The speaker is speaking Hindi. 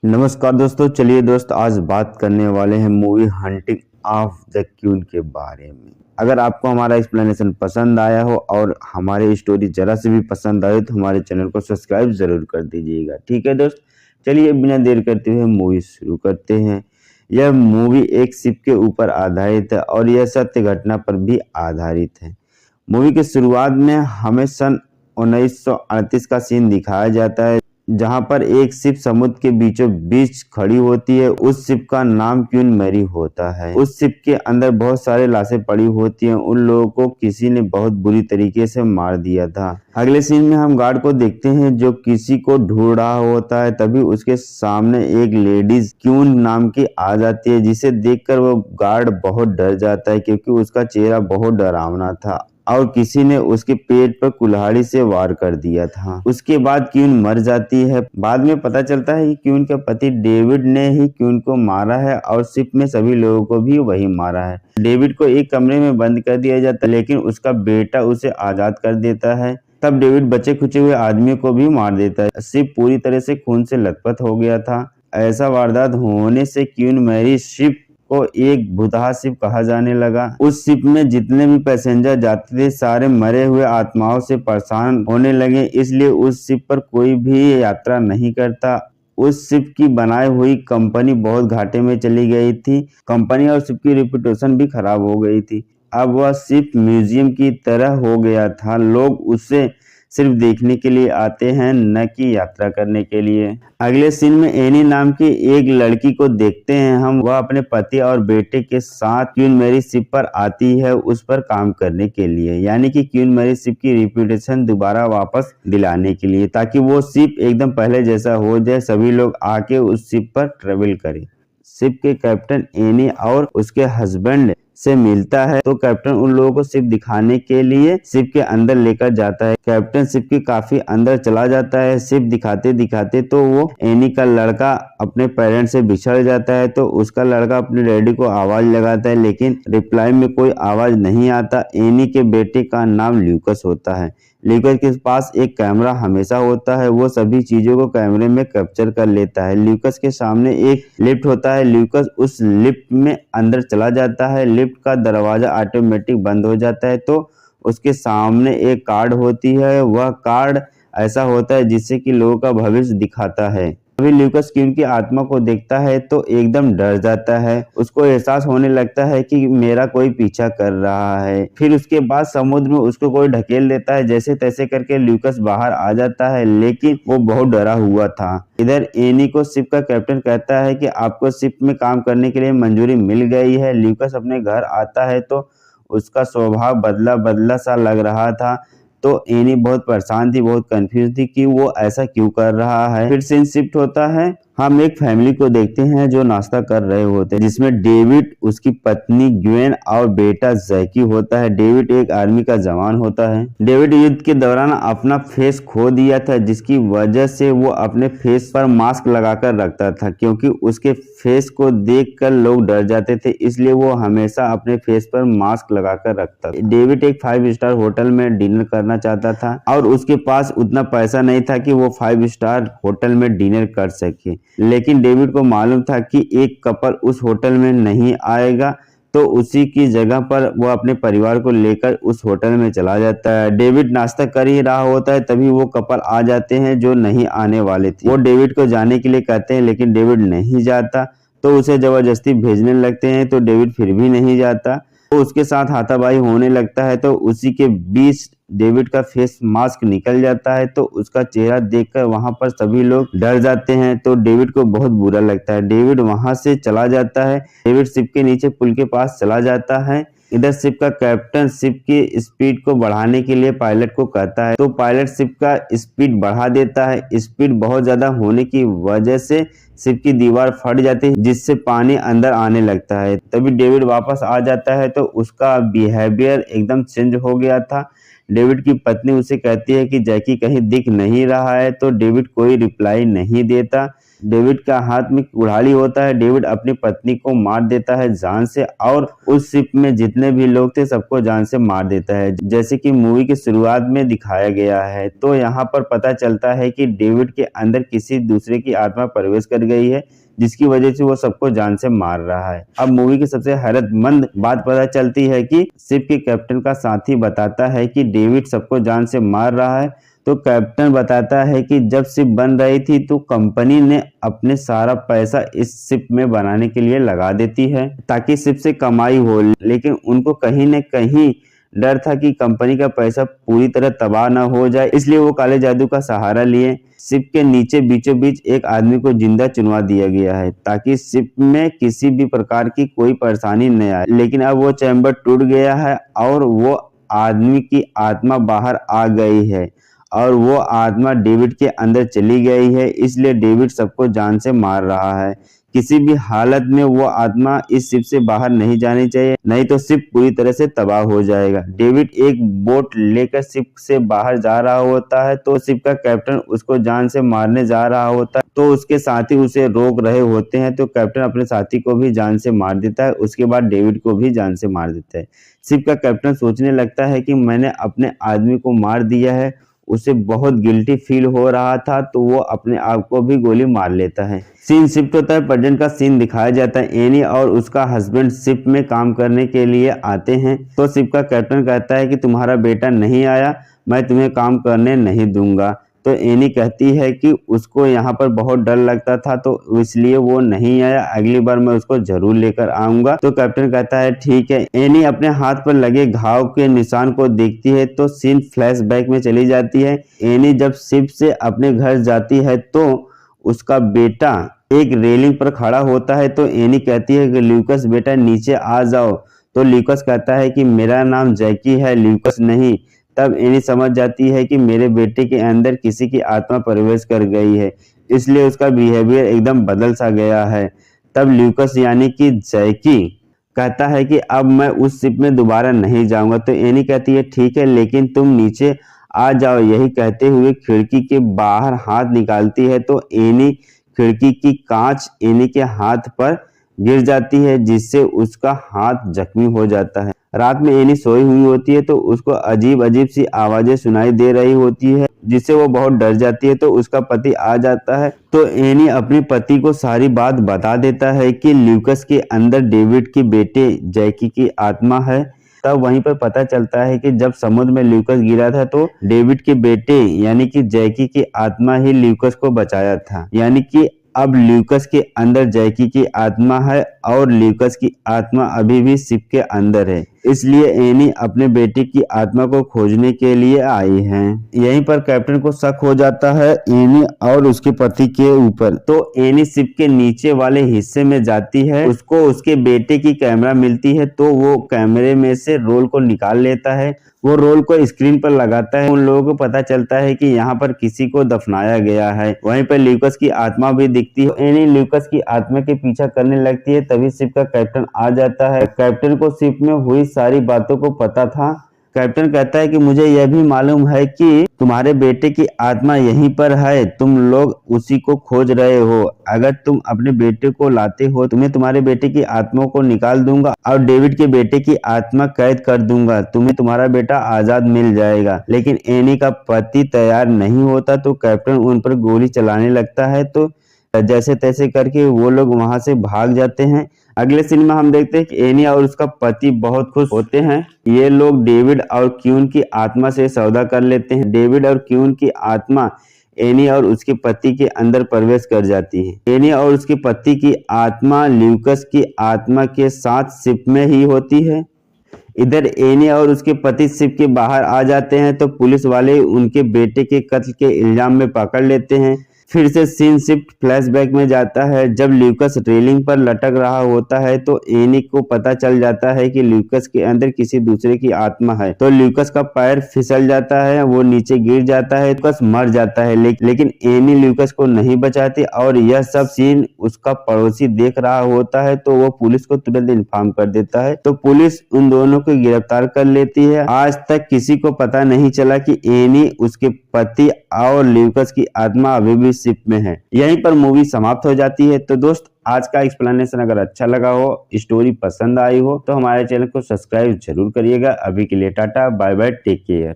नमस्कार दोस्तों, चलिए दोस्त आज बात करने वाले हैं movie hunting of the queen के बारे में। अगर आपको हमारा एक्सप्लेनेशन पसंद आया हो और हमारी स्टोरी जरा से भी पसंद आए तो हमारे चैनल को सब्सक्राइब जरूर कर दीजिएगा। ठीक है दोस्त, चलिए बिना देर करते हुए मूवी शुरू करते हैं। यह मूवी एक शिप के ऊपर आधारित है और यह सत्य घटना पर भी आधारित है। मूवी के शुरुआत में हमें सन 1938 का सीन दिखाया जाता है, जहां पर एक शिप समुद्र के बीचों बीच खड़ी होती है। उस शिप का नाम क्वीन मैरी होता है। उस शिप के अंदर बहुत सारे लाशें पड़ी होती हैं। उन लोगों को किसी ने बहुत बुरी तरीके से मार दिया था। अगले सीन में हम गार्ड को देखते हैं जो किसी को ढूंढ रहा होता है। तभी उसके सामने एक लेडीज क्वीन नाम की आ जाती है, जिसे देखकर वो गार्ड बहुत डर जाता है क्योंकि उसका चेहरा बहुत डरावना था और किसी ने उसके पेट पर कुल्हाड़ी से वार कर दिया था। उसके बाद क्वीन मर जाती है। बाद में पता चलता है कि क्वीन का पति डेविड ने ही क्वीन को मारा है और शिप में सभी लोगों को भी वही मारा है। डेविड को एक कमरे में बंद कर दिया जाता है, लेकिन उसका बेटा उसे आजाद कर देता है। तब डेविड बचे खुचे हुए आदमी को भी मार देता है। शिप पूरी तरह से खून से लथपथ हो गया था। ऐसा वारदात होने से क्वीन मैरी शिप को एक भुतहा शिप कहा जाने लगा। उस शिप में जितने भी पैसेंजर जाते थे सारे मरे हुए आत्माओं से परेशान होने लगे, इसलिए उस शिप पर कोई भी यात्रा नहीं करता। उस शिप की बनाई हुई कंपनी बहुत घाटे में चली गई थी। कंपनी और शिप की रेपुटेशन भी खराब हो गई थी। अब वह शिप म्यूजियम की तरह हो गया था। लोग उसे सिर्फ देखने के लिए आते हैं, न कि यात्रा करने के लिए। अगले सीन में एनी नाम की एक लड़की को देखते हैं हम। वह अपने पति और बेटे के साथ क्वीन मैरी शिप पर आती है उस पर काम करने के लिए, यानी कि क्वीन मैरी शिप की रेपुटेशन दोबारा वापस दिलाने के लिए, ताकि वो शिप एकदम पहले जैसा हो जाए, सभी लोग आके उस शिप पर ट्रेवल करें। शिप के कैप्टन एनी और उसके हस्बैंड से मिलता है तो कैप्टन उन लोगों को शिप दिखाने के लिए शिप के अंदर लेकर जाता है। कैप्टन शिप के काफी अंदर चला जाता है। शिप दिखाते दिखाते तो वो एनी का लड़का अपने पेरेंट्स से बिछड़ जाता है, तो उसका लड़का अपने डैडी को आवाज लगाता है, लेकिन रिप्लाई में कोई आवाज नहीं आता। एनी के बेटे का नाम ल्यूकस होता है। ल्यूकस के पास एक कैमरा हमेशा होता है। वो सभी चीजों को कैमरे में कैप्चर कर लेता है। ल्यूकस के सामने एक लिफ्ट होता है। ल्यूकस उस लिफ्ट में अंदर चला जाता है। लिफ्ट का दरवाजा ऑटोमेटिक बंद हो जाता है, तो उसके सामने एक कार्ड होती है। वह कार्ड ऐसा होता है जिससे कि लोगों का भविष्य दिखाता है। अभी ल्यूकस क्वीन की आत्मा को देखता है तो एकदम डर जाता है। उसको एहसास होने लगता है कि मेरा कोई पीछा कर रहा है। फिर उसके बाद समुद्र में उसको कोई ढकेल देता है। जैसे तैसे करके ल्यूकस बाहर आ जाता है, लेकिन वो बहुत डरा हुआ था। इधर एनी को शिप का कैप्टन कहता है कि आपको शिप में काम करने के लिए मंजूरी मिल गई है। ल्यूकस अपने घर आता है तो उसका स्वभाव बदला बदला सा लग रहा था। तो एनी बहुत परेशान थी, बहुत कंफ्यूज थी कि वो ऐसा क्यों कर रहा है। फिर सीन शिफ्ट होता है। हम एक फैमिली को देखते हैं जो नाश्ता कर रहे होते हैं, जिसमें डेविड, उसकी पत्नी ग्वेन और बेटा जैकी होता है। डेविड एक आर्मी का जवान होता है। डेविड युद्ध के दौरान अपना फेस खो दिया था, जिसकी वजह से वो अपने फेस पर मास्क लगाकर रखता था, क्योंकि उसके फेस को देखकर लोग डर जाते थे, इसलिए वो हमेशा अपने फेस पर मास्क लगाकर रखता था। डेविड एक 5 स्टार होटल में डिनर करना चाहता था और उसके पास उतना पैसा नहीं था कि वो 5 स्टार होटल में डिनर कर सके, लेकिन डेविड को मालूम था कि एक कपल उस होटल में नहीं आएगा, तो उसी की जगह पर वो अपने परिवार को लेकर उस होटल में चला जाता है। डेविड नाश्ता कर ही रहा होता है, तभी वो कपल आ जाते हैं जो नहीं आने वाले थे। वो डेविड को जाने के लिए कहते हैं, लेकिन डेविड नहीं जाता, तो उसे जबरदस्ती भेजने लगते हैं, तो डेविड फिर भी नहीं जाता। तो उसके साथ हाथापाई होने लगता है, तो उसी के बीच डेविड का फेस मास्क निकल जाता है, तो उसका चेहरा देखकर वहां पर सभी लोग डर जाते हैं। तो डेविड को बहुत बुरा लगता है। डेविड वहां से चला जाता है। डेविड शिप के नीचे पुल के पास चला जाता है। इधर शिप का कैप्टन शिप की स्पीड को बढ़ाने के लिए पायलट को कहता है, तो पायलट शिप का स्पीड बढ़ा देता है। स्पीड बहुत ज्यादा होने की वजह से शिप की दीवार फट जाती है, जिससे पानी अंदर आने लगता है। तभी डेविड वापस आ जाता है, तो उसका बिहेवियर एकदम चेंज हो गया था। डेविड की पत्नी उसे कहती है कि जैकी कहीं दिख नहीं रहा है, तो डेविड कोई रिप्लाई नहीं देता। डेविड का हाथ में कुल्हाड़ी होता है। डेविड अपनी पत्नी को मार देता है जान से और उस शिप में जितने भी लोग थे सबको जान से मार देता है, जैसे कि मूवी की शुरुआत में दिखाया गया है। तो यहाँ पर पता चलता है कि डेविड के अंदर किसी दूसरे की आत्मा प्रवेश कर गई है, जिसकी वजह से वो सबको जान से मार रहा है। अब मूवी की सबसे हैरतमंद बात पता चलती है कि शिप के कैप्टन का साथी बताता है कि डेविड सबको जान से मार रहा है। तो कैप्टन बताता है कि जब शिप बन रही थी तो कंपनी ने अपने सारा पैसा इस शिप में बनाने के लिए लगा देती है ताकि शिप से कमाई हो, लेकिन उनको कहीं न कहीं डर था कि कंपनी का पैसा पूरी तरह तबाह न हो जाए, इसलिए वो काले जादू का सहारा लिए। शिप के नीचे बीचों बीच एक आदमी को जिंदा चुनवा दिया गया है ताकि शिप में किसी भी प्रकार की कोई परेशानी न आए, लेकिन अब वो चैम्बर टूट गया है और वो आदमी की आत्मा बाहर आ गई है और वो आत्मा डेविड के अंदर चली गई है, इसलिए डेविड सबको जान से मार रहा है। किसी भी हालत में वो आत्मा इस शिप से बाहर नहीं जानी चाहिए, नहीं तो शिप पूरी तरह से तबाह हो जाएगा। डेविड एक बोट लेकर शिप से बाहर जा रहा होता है, तो शिप का कैप्टन उसको जान से मारने जा रहा होता है, तो उसके साथी उसे रोक रहे होते हैं, तो कैप्टन अपने साथी को भी जान से मार देता है। उसके बाद डेविड को भी जान से मार देता है। शिप का कैप्टन सोचने लगता है कि मैंने अपने आदमी को मार दिया है। उसे बहुत गिल्टी फील हो रहा था, तो वो अपने आप को भी गोली मार लेता है। सीन शिफ्ट होता है, प्रेजेंट का सीन दिखाया जाता है। एनी और उसका हस्बैंड शिप में काम करने के लिए आते हैं, तो शिप का कैप्टन कहता है कि तुम्हारा बेटा नहीं आया, मैं तुम्हें काम करने नहीं दूंगा। तो एनी कहती है कि उसको यहाँ पर बहुत डर लगता था, तो इसलिए वो नहीं आया, अगली बार मैं उसको जरूर लेकर आऊंगा। तो कैप्टन कहता है ठीक है। एनी अपने हाथ पर लगे घाव के निशान को देखती है, तो सीन फ्लैशबैक में चली जाती है। एनी जब शिप से अपने घर जाती है तो उसका बेटा एक रेलिंग पर खड़ा होता है, तो एनी कहती है कि ल्यूकस बेटा नीचे आ जाओ। तो ल्यूकस कहता है कि मेरा नाम जैकी है, ल्यूकस नहीं। तब एनी समझ जाती है कि मेरे बेटे के अंदर किसी की आत्मा प्रवेश कर गई है, इसलिए उसका बिहेवियर एकदम बदल सा गया है। तब ल्यूकस यानी कि जैकी कहता है कि अब मैं उस शिप में दोबारा नहीं जाऊंगा। तो एनी कहती है ठीक है, लेकिन तुम नीचे आ जाओ। यही कहते हुए खिड़की के बाहर हाथ निकालती है, तो एनी खिड़की की कांच एनी के हाथ पर गिर जाती है, जिससे उसका हाथ जख्मी हो जाता है। रात में एनी सोई हुई होती है, तो उसको अजीब अजीब सी आवाजें सुनाई दे रही होती है, जिससे वो बहुत डर जाती है। तो उसका पति आ जाता है, तो एनी अपने पति को सारी बात बता देता है कि ल्यूकस के अंदर डेविड के बेटे जैकी की आत्मा है। तब वहीं पर पता चलता है कि जब समुद्र में ल्यूकस गिरा था, तो डेविड के बेटे यानी कि जैकी की आत्मा ही ल्यूकस को बचाया था, यानी कि अब ल्यूकस के अंदर जैकी की आत्मा है और ल्यूकस की आत्मा अभी भी शिप के अंदर है, इसलिए एनी अपने बेटे की आत्मा को खोजने के लिए आई है। यहीं पर कैप्टन को शक हो जाता है एनी और उसके पति के ऊपर, तो एनी शिप के नीचे वाले हिस्से में जाती है। उसको उसके बेटे की कैमरा मिलती है, तो वो कैमरे में से रोल को निकाल लेता है। वो रोल को स्क्रीन पर लगाता है। उन लोगों को पता चलता है कि यहाँ पर किसी को दफनाया गया है। वहीं पर ल्यूकस की आत्मा भी दिखती है। एनी ल्यूकस की आत्मा के पीछा करने लगती है, तभी शिप का कैप्टन आ जाता है। कैप्टन को शिप में हुई सारी बातों को पता था। कैप्टन कहता है कि मुझे यह भी मालूम है कि तुम्हारे बेटे की आत्मा यहीं पर है, तुम लोग उसी को खोज रहे हो। अगर तुम अपने बेटे को लाते हो, तुम्हें तुम्हारे बेटे की आत्मा को निकाल दूंगा और डेविड के बेटे की आत्मा कैद कर दूंगा, तुम्हें तुम्हारा बेटा आजाद मिल जाएगा। लेकिन एनी का पति तैयार नहीं होता, तो कैप्टन उन पर गोली चलाने लगता है। तो जैसे तैसे करके वो लोग वहां से भाग जाते हैं। अगले सीन में हम देखते हैं कि एनी और उसका पति बहुत खुश होते हैं। ये लोग डेविड और क्यून की आत्मा से सौदा कर लेते हैं। डेविड और क्यून की आत्मा एनी और उसके पति के अंदर प्रवेश कर जाती है। एनी और उसके पति की आत्मा ल्यूकस की आत्मा के साथ शिप में ही होती है। इधर एनी और उसके पति शिप के बाहर आ जाते हैं, तो पुलिस वाले उनके बेटे के कत्ल के इल्जाम में पकड़ लेते हैं। फिर से सीन शिफ्ट फ्लैशबैक में जाता है। जब ल्यूकस रेलिंग पर लटक रहा होता है तो एनी को पता चल जाता है कि ल्यूकस के अंदर किसी दूसरे की आत्मा है। तो ल्यूकस का पैर फिसल जाता है, वो नीचे गिर जाता है, ल्यूकस मर जाता है। लेकिन एनी ल्यूकस को नहीं बचाती और यह सब सीन उसका पड़ोसी देख रहा होता है तो वो पुलिस को तुरंत इन्फॉर्म कर देता है। तो पुलिस उन दोनों को गिरफ्तार कर लेती है। आज तक किसी को पता नहीं चला कि एनी, उसके पति और ल्यूकस की आत्मा अभी भी शिप में है। यहीं पर मूवी समाप्त हो जाती है। तो दोस्त, आज का एक्सप्लेनेशन अगर अच्छा लगा हो, स्टोरी पसंद आई हो तो हमारे चैनल को सब्सक्राइब जरूर करिएगा। अभी के लिए टाटा बाय बाय, टेक केयर।